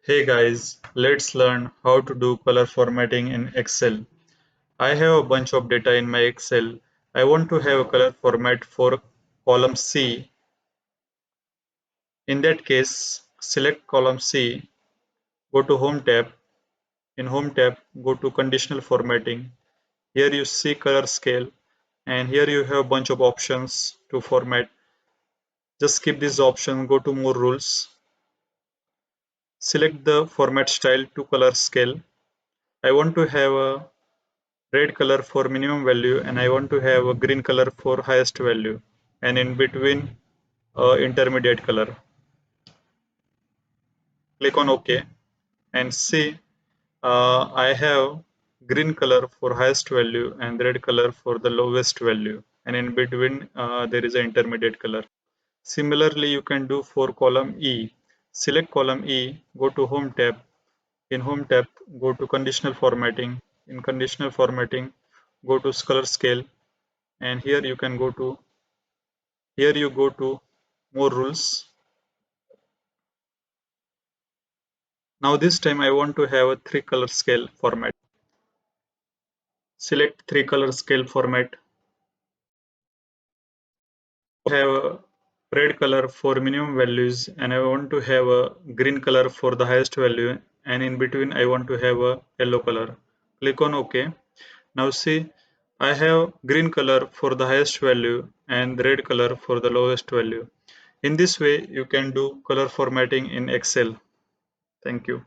Hey guys, let's learn how to do color formatting in Excel. I have a bunch of data in my Excel. I want to have a color format for column C. In that case, select column C, go to Home tab. In Home tab, go to Conditional Formatting. Here you see color scale and here you have a bunch of options to format. Just skip this option, go to More Rules. Select the format style to color scale. I want to have a red color for minimum value and I want to have a green color for highest value and in between intermediate color. Click on OK and see I have green color for highest value and red color for the lowest value and in between there is an intermediate color. Similarly, you can do for column E. Select column E, go to Home tab. In Home tab, go to Conditional Formatting. In Conditional Formatting, go to Color Scale and here you go to more rules. Now this time I want to have a 3 color scale format. Select 3 color scale format. Have a red color for minimum values and I want to have a green color for the highest value and in between I want to have a yellow color. Click on OK. Now see I have green color for the highest value and red color for the lowest value. In this way you can do color formatting in Excel. Thank you.